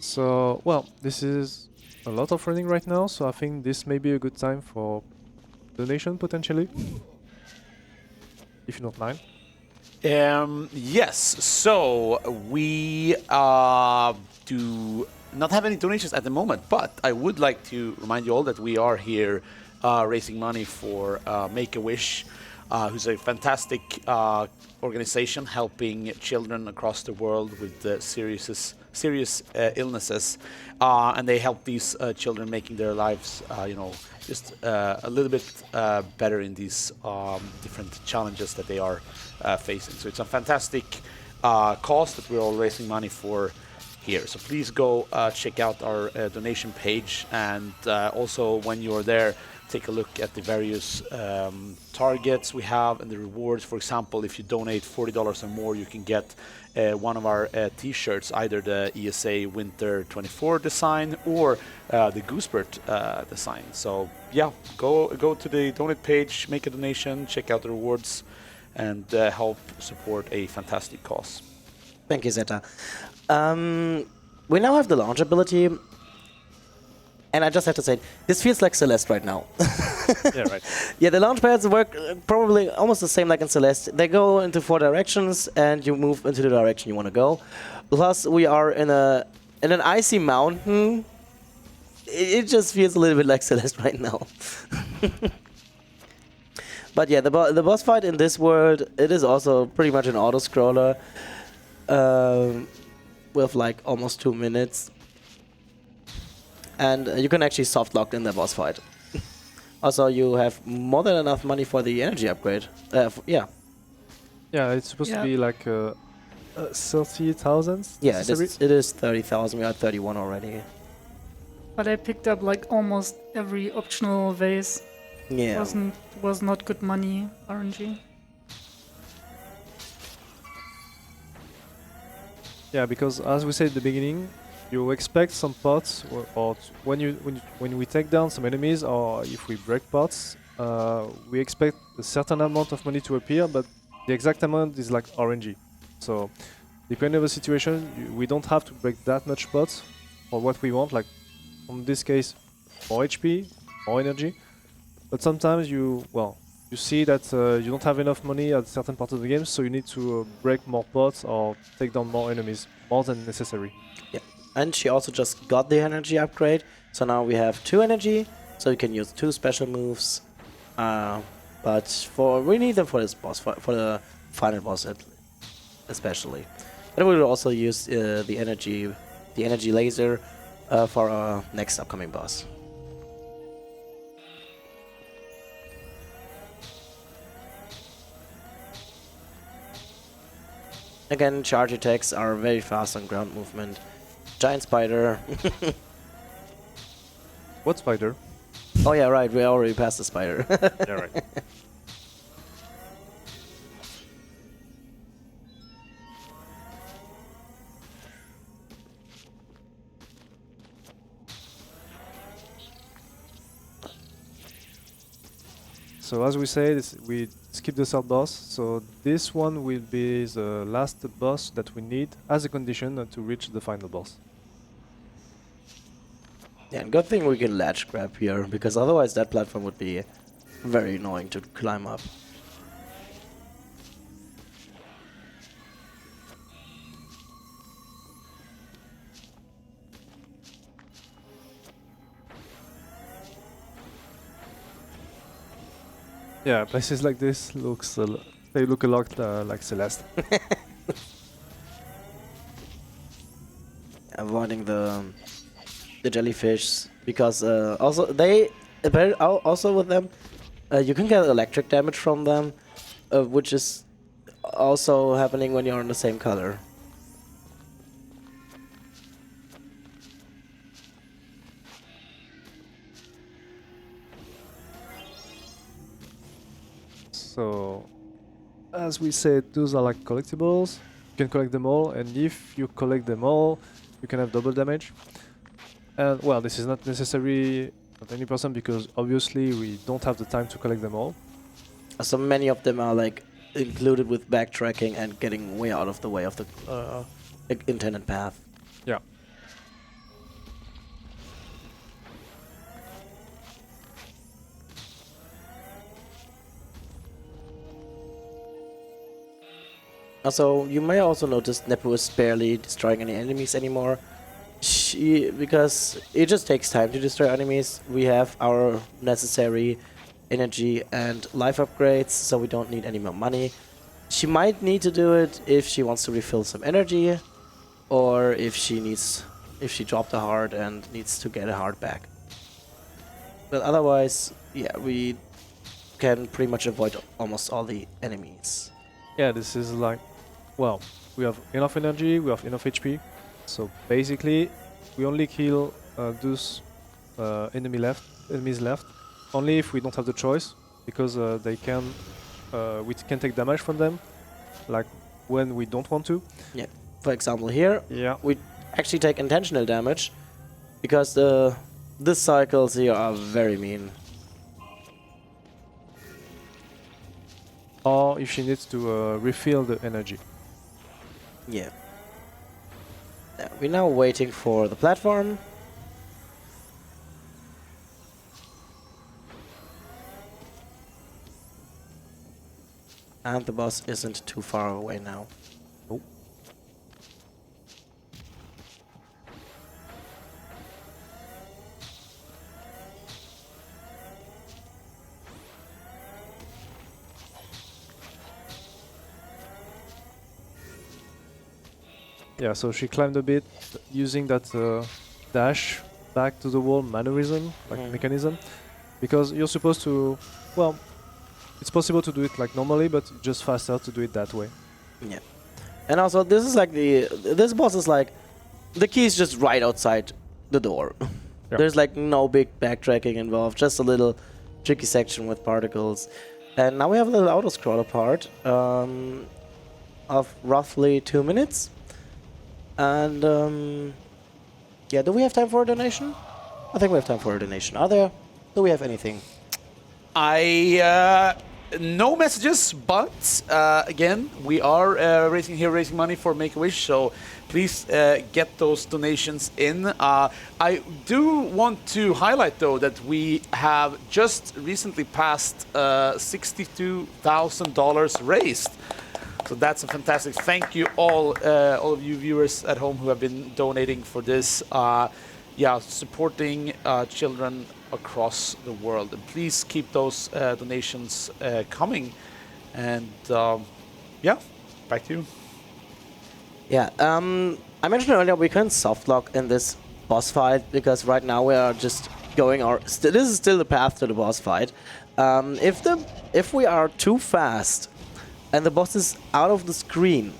So, well, this is a lot of running right now, so I think this may be a good time for donation potentially. If you don't mind. Yes, so we do not have any donations at the moment, but I would like to remind you all that we are here raising money for Make-A-Wish, who's a fantastic organization helping children across the world with serious illnesses, and they help these children making their lives, just a little bit better in these different challenges that they are facing. So it's a fantastic cause that we're all raising money for here. So please go check out our donation page, and also when you're there, take a look at the various targets we have and the rewards. For example, if you donate $40 or more, you can get one of our t-shirts, either the ESA Winter 24 design or the Goosebert design. So yeah, go to the donate page, make a donation, check out the rewards, and help support a fantastic cause. Thank you, Zeta. We now have the launch ability, and I just have to say, this feels like Celeste right now. Yeah, right. Yeah, the launch pads work probably almost the same like in Celeste. They go into 4 directions, and you move into the direction you want to go. Plus, we are in an icy mountain. It just feels a little bit like Celeste right now. But yeah, the boss fight in this world, it is also pretty much an auto-scroller with like almost 2 minutes. And you can actually soft lock in the boss fight. Also, you have more than enough money for the energy upgrade. Yeah. Yeah, it's supposed to be like 30,000. Yeah, it is 30,000. We are at 31 already. But I picked up like almost every optional vase. Yeah. Was not good money RNG. Yeah, because as we said at the beginning, you expect some pots, or when we take down some enemies, or if we break pots, we expect a certain amount of money to appear, but the exact amount is like RNG. So depending on the situation, we don't have to break that much pots for what we want. Like in this case, more HP, more energy. But sometimes you see that you don't have enough money at certain parts of the game, so you need to break more pots or take down more enemies, more than necessary. Yeah. And she also just got the energy upgrade, so now we have 2 energy, so you can use 2 special moves. But we need them for this boss fight, for the final boss especially. And we will also use the energy laser for our next upcoming boss. Again, charge attacks are very fast on ground movement. Giant spider. What spider? Oh yeah, right, we already passed the spider. Yeah, right. So as we said, we skip the third boss, so this one will be the last boss that we need as a condition to reach the final boss. Yeah, and good thing we can latch grab here, because otherwise that platform would be very annoying to climb up. Yeah, places like this they look a lot like Celeste. Avoiding the jellyfish, because also with them you can get electric damage from them, which is also happening when you're in the same color. So, as we said, those are like collectibles. You can collect them all, and if you collect them all, you can have double damage. And well, this is not necessary at any person because obviously we don't have the time to collect them all. So many of them are like included with backtracking and getting way out of the way of the intended path. Yeah. Also, you may also notice Nepu is barely destroying any enemies anymore. Because it just takes time to destroy enemies. We have our necessary energy and life upgrades, so we don't need any more money. She might need to do it if she wants to refill some energy, or if she dropped a heart and needs to get a heart back. But otherwise, yeah, we can pretty much avoid almost all the enemies. Yeah, this is like, well, we have enough energy, we have enough HP, so basically we only kill those enemies left only if we don't have the choice, because we can take damage from them, like when we don't want to. Yeah. For example, here Yeah. we actually take intentional damage because the cycles here are very mean. Or if she needs to refill the energy. Yeah. We're now waiting for the platform. And the boss isn't too far away now. Nope. Yeah, so she climbed a bit using that dash back to the wall mannerism, like mechanism, because you're supposed to, well, it's possible to do it like normally, but just faster to do it that way. Yeah. And also, this is like this boss is like, the key is just right outside the door. Yeah. There's like no big backtracking involved, just a little tricky section with particles. And now we have a little auto-scroller part of roughly 2 minutes. And yeah, do we have time for a donation? I think we have time for a donation. Do we have anything? No messages, but again, we are raising money for Make-A-Wish, so please get those donations in. I do want to highlight, though, that we have just recently passed $62,000 raised. So that's a fantastic. Thank you all of you viewers at home who have been donating for this. Yeah, supporting children across the world. And please keep those donations coming. And yeah, back to you. Yeah, I mentioned earlier we can softlock in this boss fight because right now we are just going this is still the path to the boss fight. If we are too fast and the boss is out of the screen,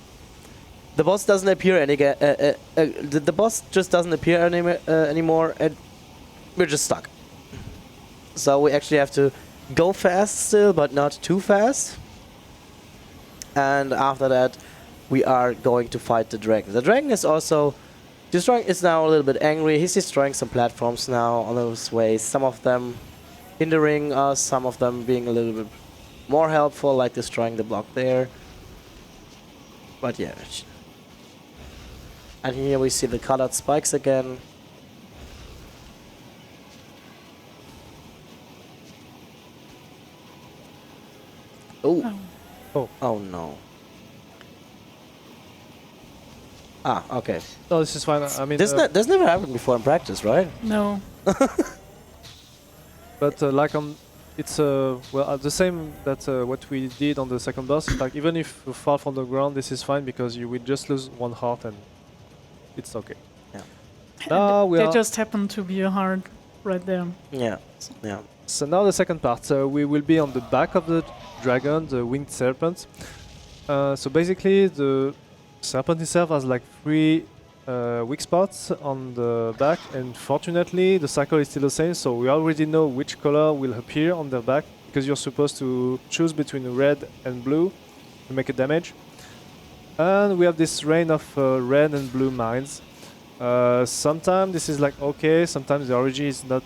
the boss doesn't appear the boss just doesn't appear anymore, and we're just stuck. So we actually have to go fast still, but not too fast. And after that, we are going to fight the dragon. The dragon is also is now a little bit angry. He's destroying some platforms now on those ways. Some of them hindering us, some of them being a little bit more helpful, like destroying the block there. But yeah. And here we see the colored spikes again. Oh. Oh. Oh no. Ah, okay. No, this is fine. I mean, This never happened before in practice, right? No. but like it's the same that what we did on the second boss. Like even if you fall from the ground, this is fine because you will just lose one heart and it's okay. Yeah. Now There just happened to be a heart right there. Yeah. Yeah. So now the second part. We will be on the back of the dragon, the winged serpent. So basically the serpent itself has like 3 weak spots on the back, and fortunately the cycle is still the same, so we already know which color will appear on their back because you're supposed to choose between red and blue to make a damage. And we have this rain of red and blue mines. Sometimes this is like okay, sometimes the RNG is not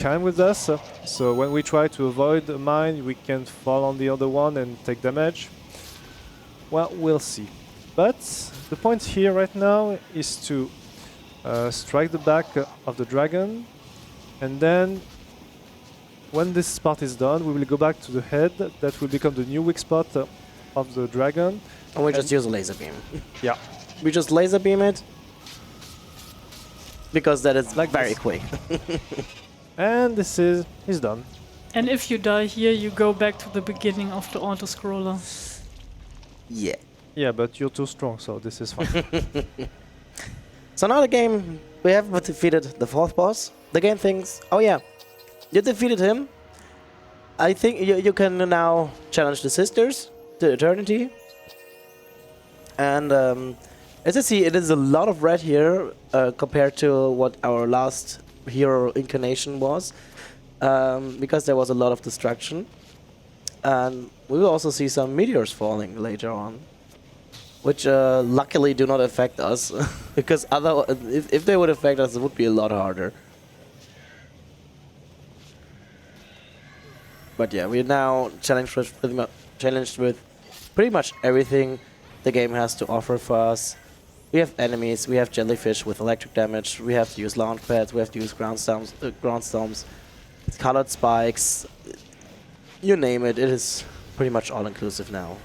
kind with us. So when we try to avoid a mine, we can fall on the other one and take damage. Well, we'll see. But the point here right now is to strike the back of the dragon, and then when this part is done, we will go back to the head. That will become the new weak spot of the dragon. And we just use a laser beam. Yeah. We just laser beam it because that is Like very this. quick. And this is done. And if you die here, you go back to the beginning of the auto-scroller. Yeah. Yeah, but you're too strong, so this is fine. So now the game, we have defeated the fourth boss. The game thinks, oh yeah, you defeated him. I think you can now challenge the sisters to eternity. And as I see, it is a lot of red here compared to what our last hero incarnation was. Because there was a lot of destruction. And we will also see some meteors falling later on. Which luckily do not affect us. Because if they would affect us, it would be a lot harder. But yeah, we're now challenged with pretty much everything the game has to offer for us. We have enemies, we have jellyfish with electric damage, we have to use launch pads, we have to use ground storms, colored spikes, you name it, it is pretty much all-inclusive now.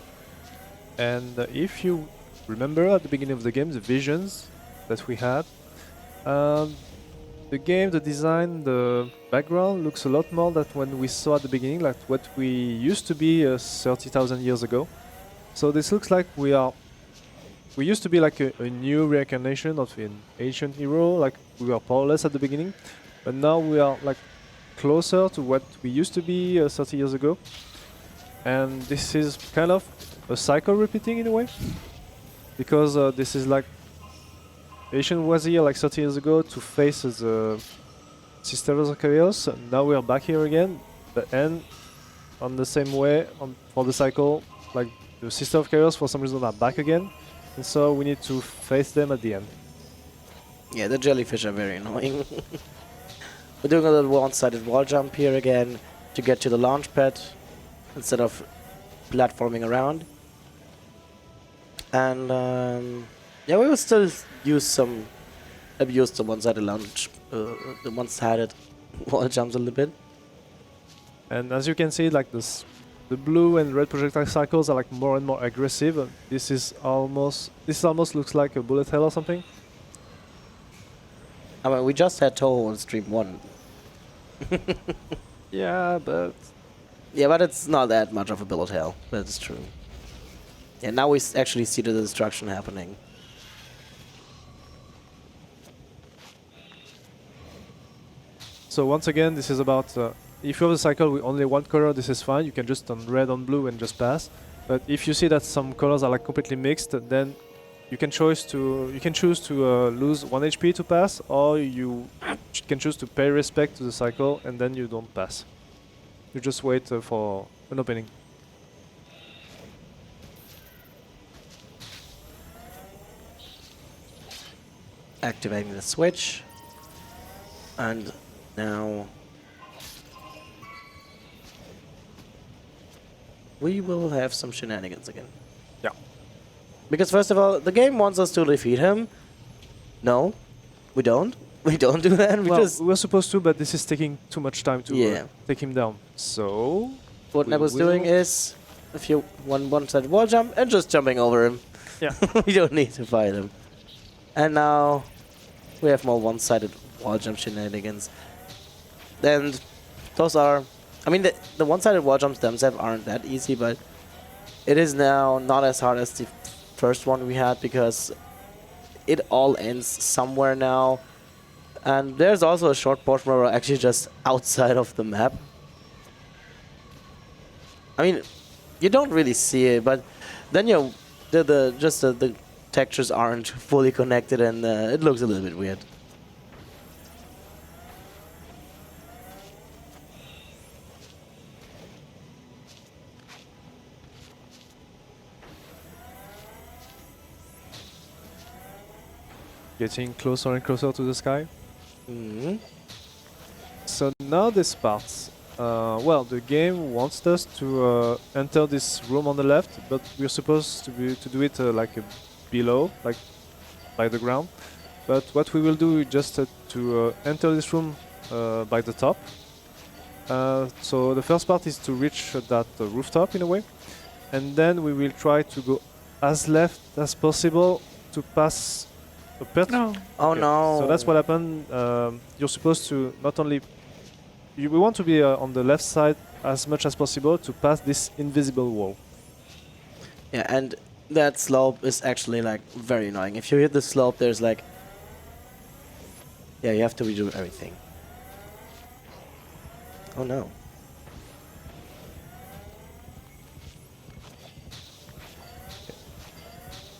And if you remember at the beginning of the game, the visions that we had, the game, the design, the background looks a lot more than when we saw at the beginning, like what we used to be 30,000 years ago. So this looks like we used to be like a new reincarnation of an ancient hero, like we were powerless at the beginning, but now we are like closer to what we used to be 30 years ago. And this is kind of a cycle repeating in a way, because this is like Asian was here like 30 years ago to face the Sisters of Chaos. Now we are back here again, and on the same way for the cycle, like the Sisters of Chaos for some reason are back again, and so we need to face them at the end. Yeah, the jellyfish are very annoying. We're doing a little one-sided wall jump here again to get to the launch pad instead of platforming around. And yeah, we will still abuse the one-sided the one-sided wall jumps a little bit. And as you can see, like the blue and red projectile cycles are like more and more aggressive. This almost looks like a bullet hell or something. I mean, we just had Toho on stream 1. Yeah, but Yeah, but it's not that much of a bullet hell. That's true. Yeah, now we actually see the destruction happening. so once again, this is about if you have a cycle with only one color, this is fine. You can just turn red on blue and just pass. But if you see that some colors are like completely mixed, then you can choose to lose 1 HP to pass, or you can choose to pay respect to the cycle and then you don't pass. You just wait for an opening. Activating the switch. And now we will have some shenanigans again. Yeah. Because first of all, the game wants us to defeat him. No, we don't. We don't do that. We're supposed to, but this is taking too much time to take him down. So What Nebu's doing is one-sided wall jump and just jumping over him. yeah. We don't need to fight him. And now we have more one-sided wall jump shenanigans. And those are... I mean, the one-sided wall jumps themselves aren't that easy, but it is now not as hard as the first one we had, because it all ends somewhere now. And there's also a short portion where we're actually just outside of the map. I mean, you don't really see it, but then the textures aren't fully connected, and it looks a little bit weird. getting closer and closer to the sky. Mhm. So now this part, well, the game wants us to enter this room on the left, but we're supposed to do it like below, like by the ground. But what we will do is just to enter this room by the top. So the first part is to reach that rooftop in a way, and then we will try to go as left as possible to pass a pit. No. Oh Okay, no. So that's what happened. You're supposed to not only we want to be on the left side as much as possible to pass this invisible wall. Yeah, and that slope is actually like very annoying. If you hit the slope, there's like, yeah, you have to redo everything. Oh no.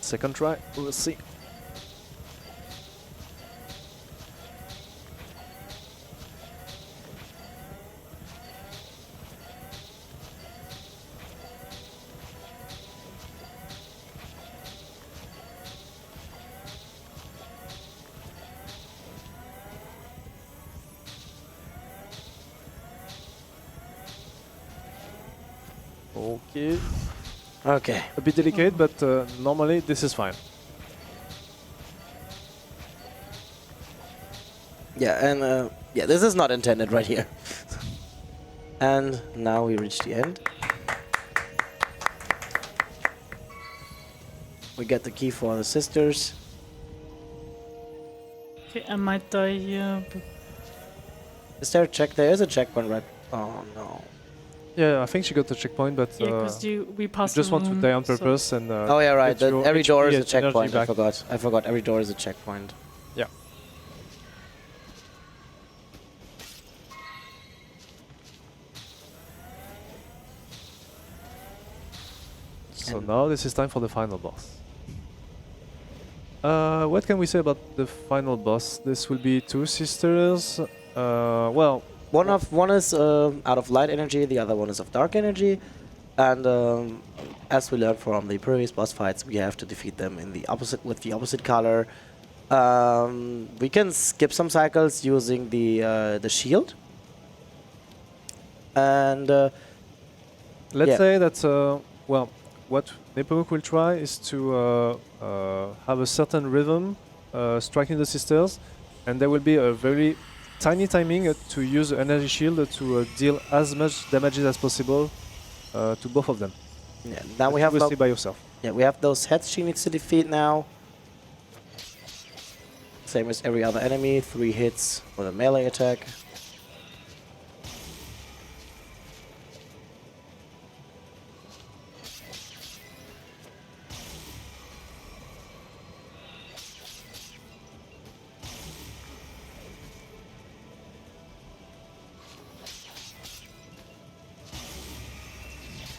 Second try, we'll see. Okay, Okay. a bit delicate, but normally this is fine. Yeah, and yeah, this is not intended right here. And now we reach the end. We get the key for the sisters. Okay, I might die here. But Is there a check? There is a checkpoint, right? Oh no. Yeah, I think she got the checkpoint, but yeah, because we you passed. just the want to room, die on so- purpose and. Oh yeah, right. get your Every door is HP a and checkpoint. energy I back. forgot. I forgot. Every door is a checkpoint. Yeah. So And- now this is time for the final boss. What can we say about the final boss? This will be two sisters. Well, One is out of light energy. The other one is of dark energy. And as we learned from the previous boss fights, we have to defeat them in the opposite with the opposite color. We can skip some cycles using the shield. And let's yeah. say that, well, what Nepomuk will try is to have a certain rhythm striking the sisters, and there will be a very tiny timing to use the energy shield to deal as much damage as possible to both of them. yeah, now we But have you will no- see by yourself. yeah, we have those heads she needs to defeat now. Same as every other enemy, 3 hits with a melee attack.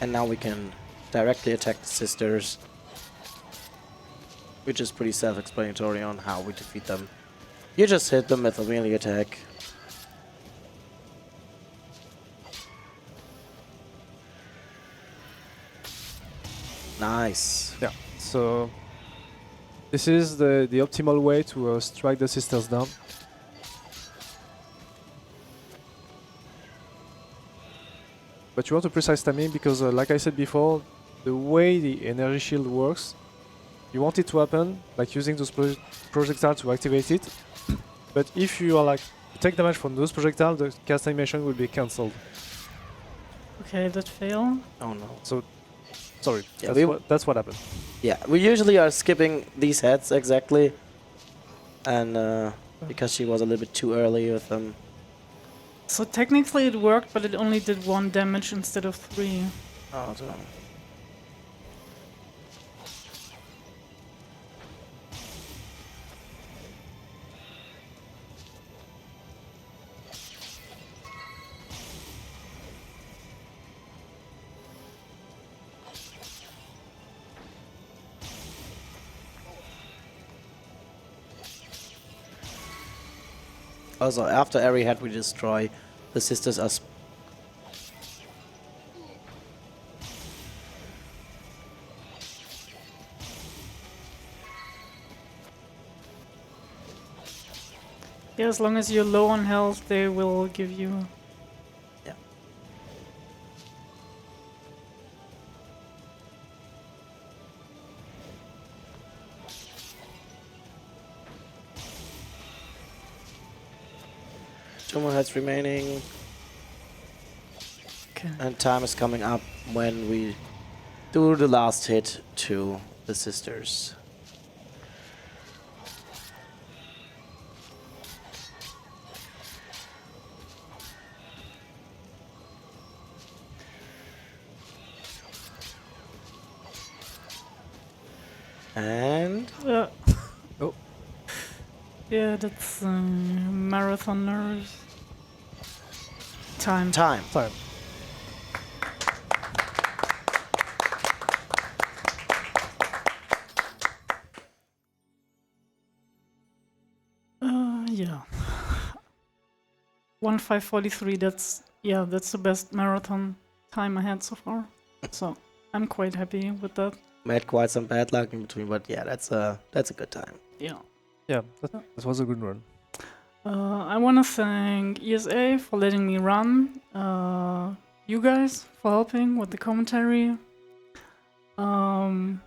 And now we can directly attack the sisters, which is pretty self-explanatory on how we defeat them. You just hit them with a melee attack. Nice. Yeah. So this is the optimal way to strike the sisters down. But you want a precise timing because, like I said before, the way the energy shield works, you want it to happen like using those projectiles to activate it. But if you are like to take damage from those projectiles, the cast animation will be cancelled. Okay, that failed. Oh no. So, sorry, Yeah, that's what happened. Yeah, we usually are skipping these heads exactly. And because she was a little bit too early with them. So technically it worked, but it only did 1 damage instead of 3. Oh, so. Also, after every head we destroy, the sisters are Yeah, as long as you're low on health, they will give you. Yeah. Two more heads remaining. Okay. And time is coming up when we do the last hit to the sisters. And Oh. Yeah, that's marathoners. Time. time. Time. Yeah. 1:5:43. That's the best marathon time I had so far. So I'm quite happy with that. We had quite some bad luck in between, but yeah, that's a good time. Yeah. Yeah, that was a good run. I want to thank ESA for letting me run. You guys for helping with the commentary. The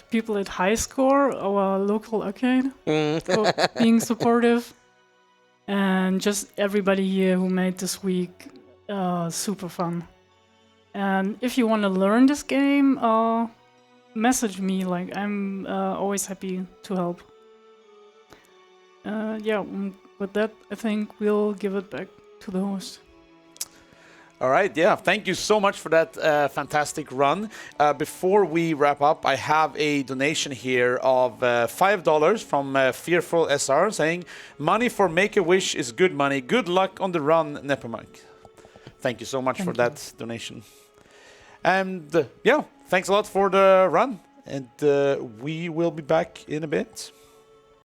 people at High Score, our local arcade, for being supportive. And just everybody here who made this week super fun. And if you want to learn this game, message me. Like, I'm always happy to help. With that, I think we'll give it back to the host. All right, yeah, thank you so much for that fantastic run. Before we wrap up, I have a donation here of $5 from Fearful SR saying, "Money for Make-A-Wish is good money. Good luck on the run, Nepumuk." Thank you so much for that donation. And yeah, thanks a lot for the run. And we will be back in a bit.